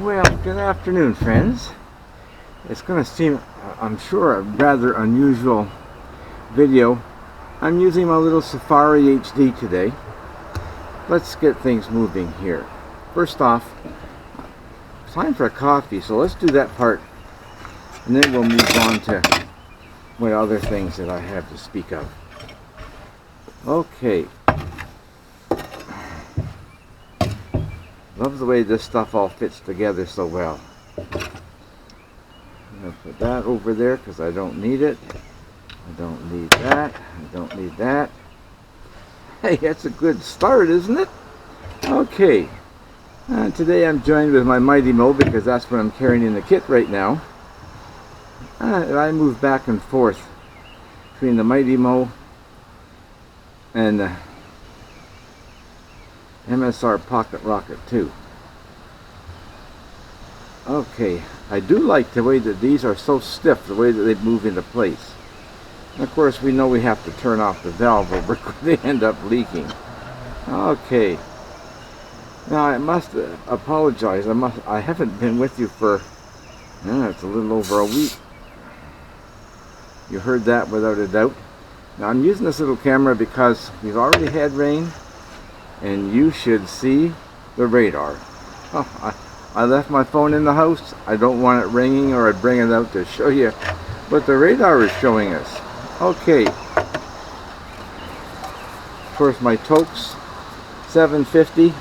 Well, good afternoon, friends. It's going to seem, I'm sure, a rather unusual video. I'm using my little Safari HD today. Let's get things moving here. First off, time for a coffee, so let's do that part, and then we'll move on to what other things that I have to speak of. Okay. Love the way this stuff all fits together so well. I'm going to put that over there because I don't need it. I don't need that. I don't need that. Hey, that's a good start, isn't it? Okay. Today I'm joined with my Mighty Mo because that's what I'm carrying in the kit right now. I move back and forth between the Mighty Mo and the MSR Pocket Rocket 2. Okay, I do like the way that these are so stiff, the way that they move into place. And of course we know we have to turn off the valve or they end up leaking. Okay. Now I must apologize. I haven't been with you for it's a little over a week. You heard that without a doubt. Now I'm using this little camera because we've already had rain. And you should see the radar. I left my phone in the house. I don't want it ringing, or I'd bring it out to show you what the radar is showing us. Okay. Of course, my Tokes 750.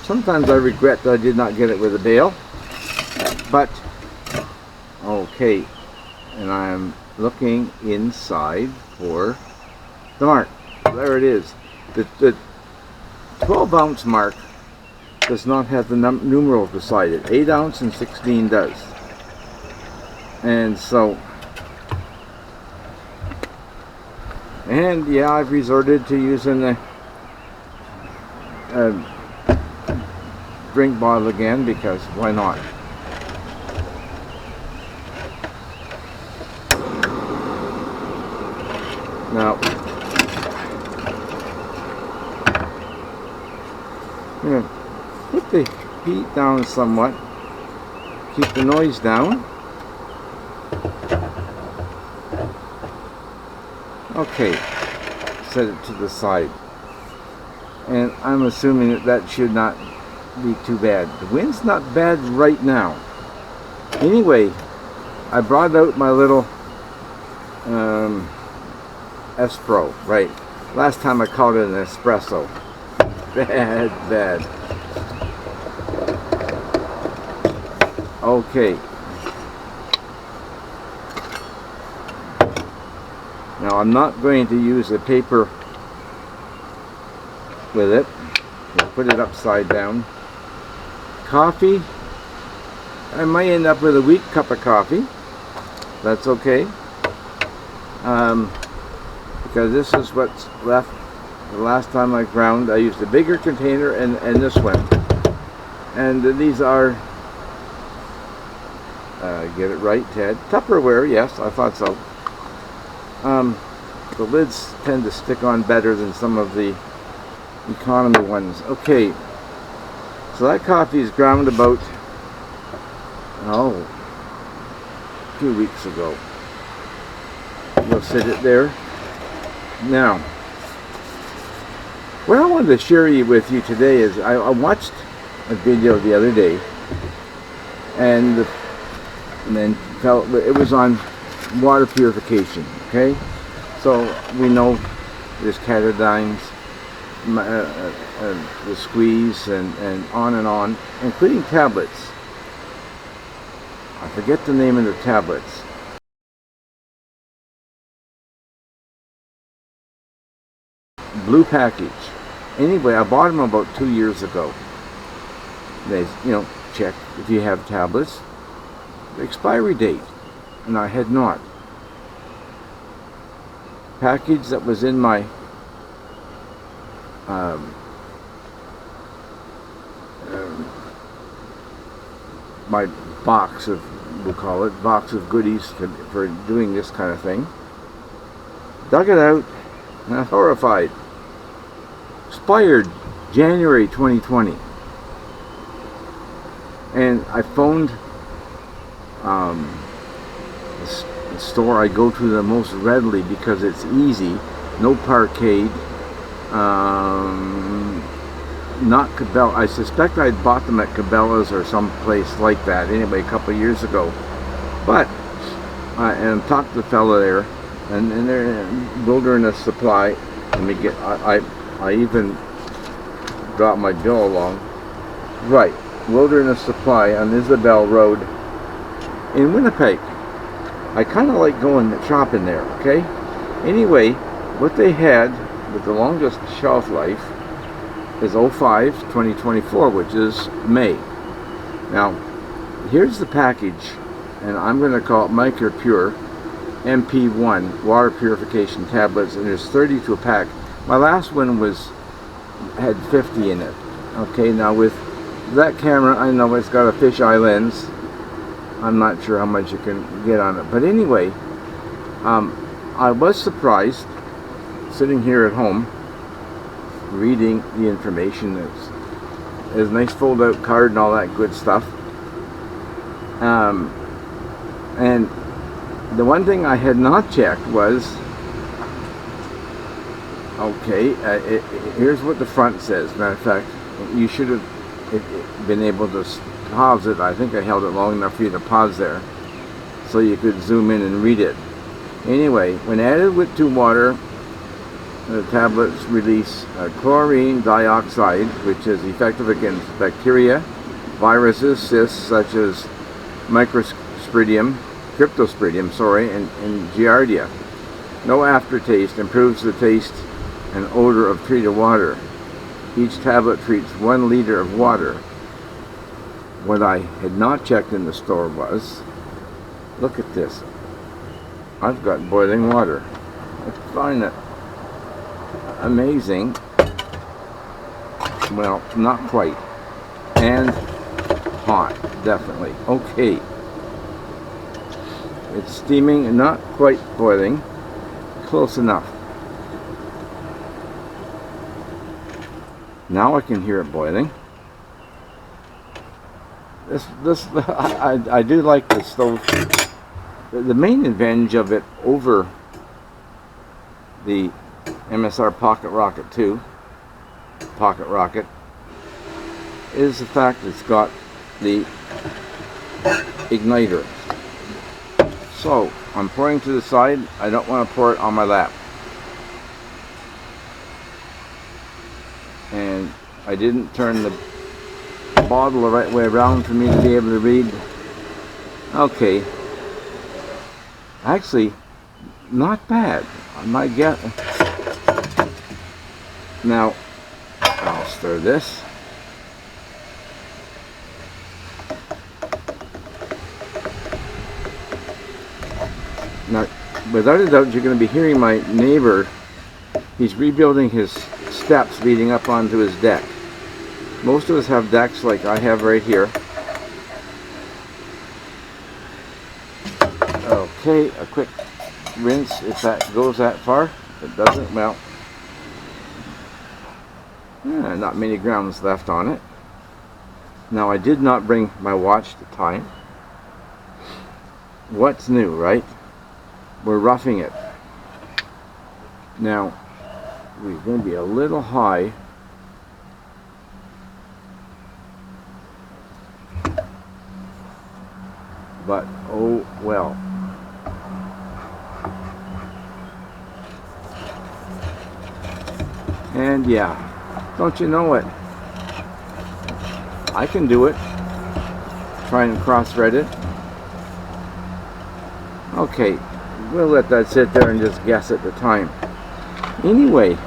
Sometimes I regret that I did not get it with a bail. But, okay. And I'm looking inside for the mark. There it is. The 12 ounce mark does not have the numerals beside it. 8 ounce and 16 does. And so, and yeah, I've resorted to using the drink bottle again because why not? Now, I'm going to put the heat down somewhat, keep the noise down. Okay, set it to the side. And I'm assuming that that should not be too bad. The wind's not bad right now. Anyway, I brought out my little S-Pro, right. Last time I called it an espresso. Bad. Okay. Now I'm not going to use the paper with it. I'll put it upside down. Coffee. I might end up with a weak cup of coffee. That's okay. Because this is what's left. The last time I ground, I used a bigger container and this one. And these are, get it right, Ted, Tupperware, yes, I thought so. The lids tend to stick on better than some of the economy ones. Okay, so that coffee is ground about, a few weeks ago. You'll sit it there. Now, what I wanted to share with you today is I watched a video the other day, and then it was on water purification. Okay, so we know there's catadines, the squeeze, and on, including tablets. I forget the name of the tablets. Blue package. Anyway, I bought them about 2 years ago. They, check if you have tablets. The expiry date. And I had not. Package that was in my my box of, we'll call it, box of goodies for doing this kind of thing. Dug it out, and I'm horrified. Expired January 2020. And I phoned the store I go to the most readily because it's easy, no parkade, not Cabela. I suspect I bought them at Cabela's or some place like that anyway a couple of years ago. But and talked to the fella there, and they're Wilderness Supply. Let me get. I even got my bill along. Right, Wilderness Supply on Isabel Road in Winnipeg. I kind of like going shopping there. Okay. Anyway, what they had with the longest shelf life is 05-2024, which is May. Now, here's the package, and I'm going to call it MicroPure MP1 water purification tablets, and there's 30 to a pack. My last one had 50 in it. Okay, now with that camera, I know it's got a fisheye lens. I'm not sure how much you can get on it, but anyway, I was surprised sitting here at home reading the information. There's a nice fold out card and all that good stuff. And the one thing I had not checked was, okay, here's what the front says. Matter of fact, you should have been able to pause it. I think I held it long enough for you to pause there so you could zoom in and read it. Anyway, when added to water, the tablets release chlorine dioxide, which is effective against bacteria, viruses, cysts such as Cryptosporidium, and Giardia. No aftertaste, improves the taste and odor of treated water. Each tablet treats 1 liter of water. What I had not checked in the store was, look at this. I've got boiling water. I find that amazing. Well, not quite. And hot, definitely. Okay. It's steaming and not quite boiling. Close enough. Now I can hear it boiling. I do like this stove. The main advantage of it over the MSR Pocket Rocket 2, Pocket Rocket, is the fact it's got the igniter. So I'm pouring to the side. I don't want to pour it on my lap. And I didn't turn the bottle the right way around for me to be able to read. Okay. Actually, not bad. I might get. Now, I'll stir this. Now, without a doubt, you're going to be hearing my neighbor. He's rebuilding his steps leading up onto his deck. Most of us have decks like I have right here. Okay, a quick rinse if that goes that far. If it doesn't, well, not many grams left on it. Now, I did not bring my watch to time. What's new, right? We're roughing it. Now, we're going to be a little high. But, oh well. And yeah, don't you know it? I can do it. Try and cross-thread it. Okay, we'll let that sit there and just guess at the time. Anyway,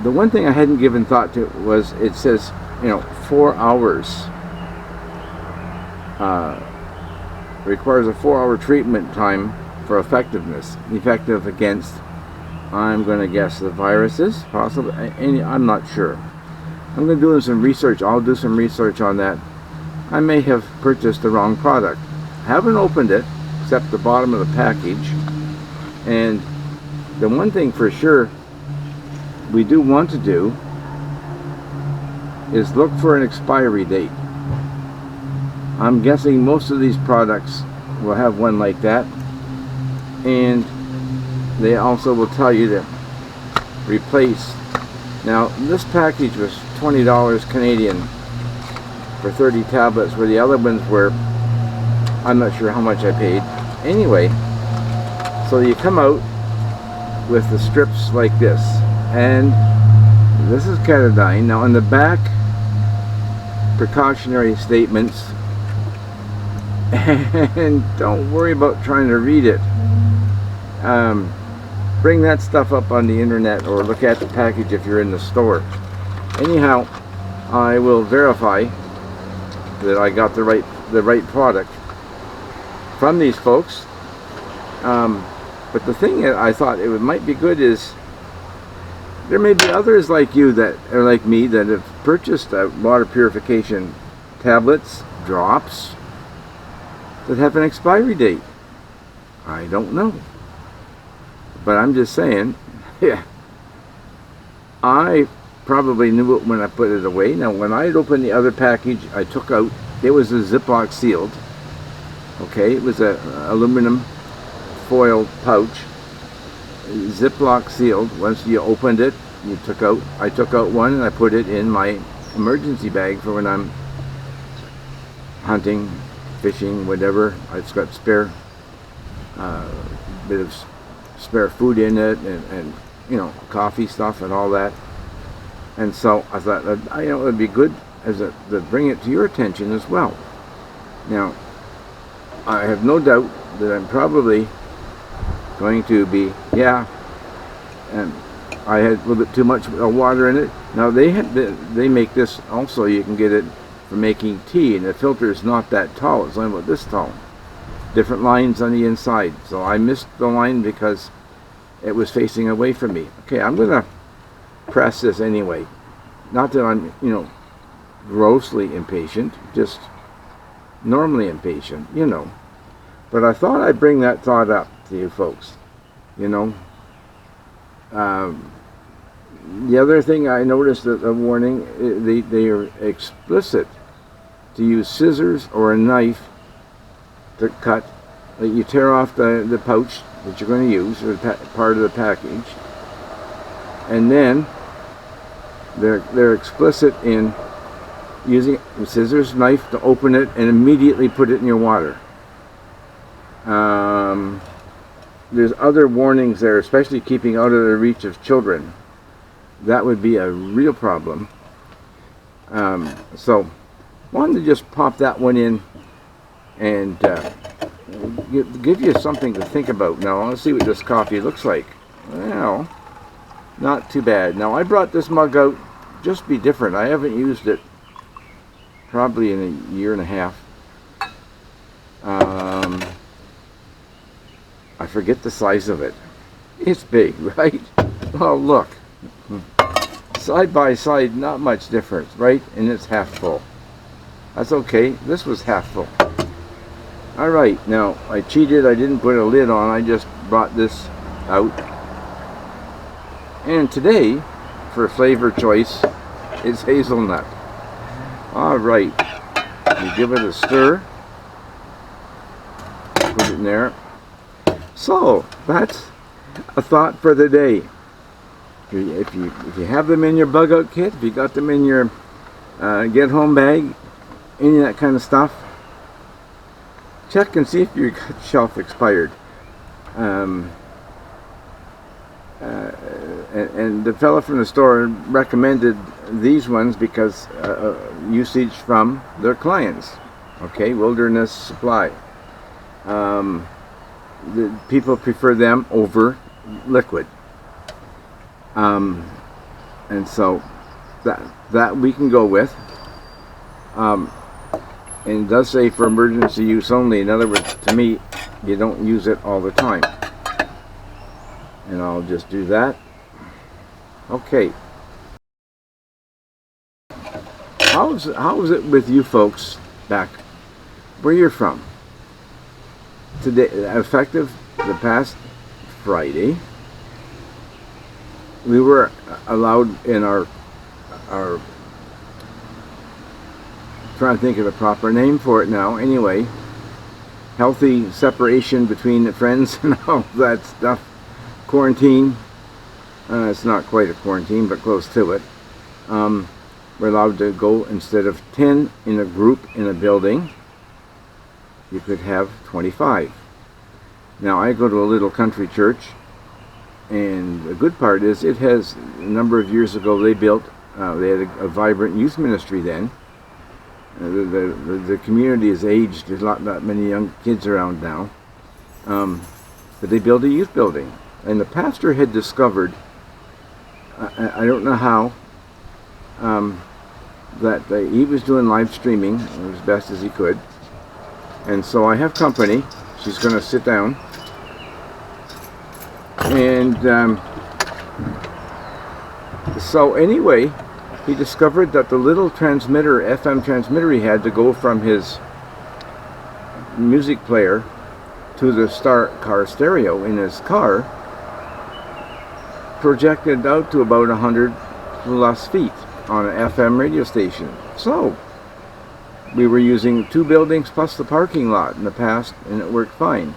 the one thing I hadn't given thought to was it says, 4 hours. Requires a 4-hour treatment time for effectiveness. Effective against, I'm going to guess, the viruses, possibly. I'm not sure. I'm going to do some research. I'll do some research on that. I may have purchased the wrong product. Haven't opened it, except the bottom of the package. And the one thing for sure we do want to do is look for an expiry date. I'm guessing most of these products will have one like that, and they also will tell you to replace. Now this package was $20 Canadian for 30 tablets, where the other ones were, I'm not sure how much I paid. Anyway, so you come out with the strips like this, and this is Ketadine. Now on the back, precautionary statements, and don't worry about trying to read it. Bring that stuff up on the internet or look at the package if you're in the store. Anyhow, I will verify that I got the right product from these folks. But the thing that I thought it might be good is there may be others like you that are like me that have purchased water purification tablets, drops that have an expiry date. I don't know, but I'm just saying, yeah, I probably knew it when I put it away. Now when I opened the other package I took out, it was a Ziploc sealed. Okay, it was a aluminum foil pouch, Ziploc sealed. Once you opened it, I took out one and I put it in my emergency bag for when I'm hunting, fishing, whatever. It's got spare bit of spare food in it, and you know, coffee stuff and all that. And so I thought that, you know, it would be good as to bring it to your attention as well. Now I have no doubt that I'm probably going to be, and I had a little bit too much water in it. Now they make this also, you can get it for making tea, and the filter is not that tall, it's only about this tall. Different lines on the inside, so I missed the line because it was facing away from me. Okay, I'm gonna press this anyway. Not that I'm, you know, grossly impatient, just normally impatient, you know. But I thought I'd bring that thought up to you folks, you know. The other thing I noticed, that a warning, they are explicit to use scissors or a knife to cut, that you tear off the pouch that you're going to use, or part of the package, and then they're explicit in using scissors, knife to open it and immediately put it in your water. There's other warnings there, especially keeping out of the reach of children. That would be a real problem. So wanted to just pop that one in and give you something to think about. Now let's see what this coffee looks like. Well, not too bad. Now I brought this mug out just to be different. I haven't used it probably in a year and a half. I forget the size of it. It's big, right? Well, look. Side by side, not much difference, right? And it's half full. That's okay. This was half full. Alright, now I cheated. I didn't put a lid on. I just brought this out. And today, for flavor choice, it's hazelnut. Alright. You give it a stir. Put it in there. So, that's a thought for the day. If you have them in your bug out kit, if you got them in your get home bag, any of that kind of stuff, check and see if your shelf expired. And the fella from the store recommended these ones because usage from their clients. Okay, Wilderness Supply. The people prefer them over liquid. And so that we can go with. And it does say for emergency use only. In other words, to me, you don't use it all the time. And I'll just do that. Okay. How's it with you folks back where you're from? Today, effective the past Friday, we were allowed in our trying to think of a proper name for it now. Anyway, healthy separation between the friends and all that stuff. Quarantine. It's not quite a quarantine, but close to it. We're allowed to go, instead of 10 in a group in a building, you could have 25. Now, I go to a little country church, and the good part is it has, a number of years ago, they built, they had a vibrant youth ministry then. The community is aged. There's not many young kids around now. But they built a youth building. And the pastor had discovered, I don't know how, that he was doing live streaming as best as he could. And so I have company. She's going to sit down. And so anyway, he discovered that the little transmitter, FM transmitter he had to go from his music player to the car stereo in his car projected out to about 100 plus feet on an FM radio station. So we were using 2 buildings plus the parking lot in the past, and it worked fine.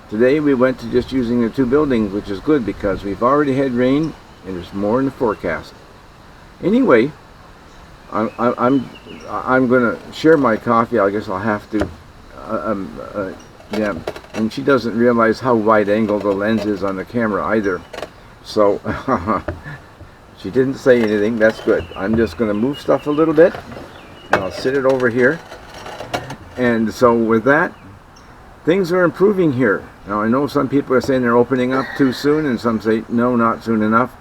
Today we went to just using the 2 buildings, which is good because we've already had rain and there's more in the forecast. Anyway, I'm going to share my coffee. I guess I'll have to. Yeah, and she doesn't realize how wide angle the lens is on the camera either. So she didn't say anything. That's good. I'm just going to move stuff a little bit, and I'll sit it over here. And so with that, things are improving here. Now I know some people are saying they're opening up too soon, and some say no, not soon enough.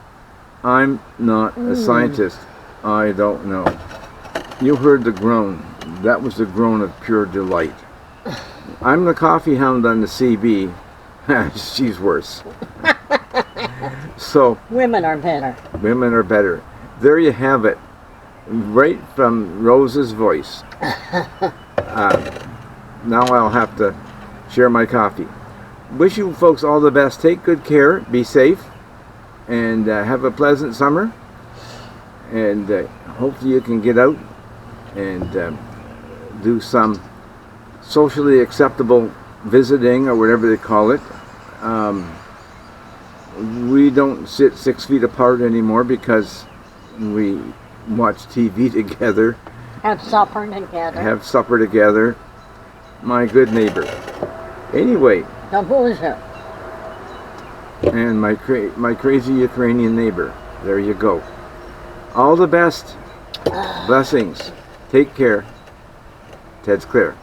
I'm not a scientist. I don't know. You heard the groan. That was the groan of pure delight. I'm the coffee hound on the CB. She's worse. So women are better. Women are better. There you have it. Right from Rose's voice. Now I'll have to share my coffee. Wish you folks all the best. Take good care. Be safe. And have a pleasant summer. And hopefully you can get out and do some socially acceptable visiting, or whatever they call it. We don't sit 6 feet apart anymore because we watch TV together. Have supper together. Have supper together. My good neighbor. Anyway. The boozer. And my crazy Ukrainian neighbor. There you go. All the best. Blessings. Take care. Ted's clear.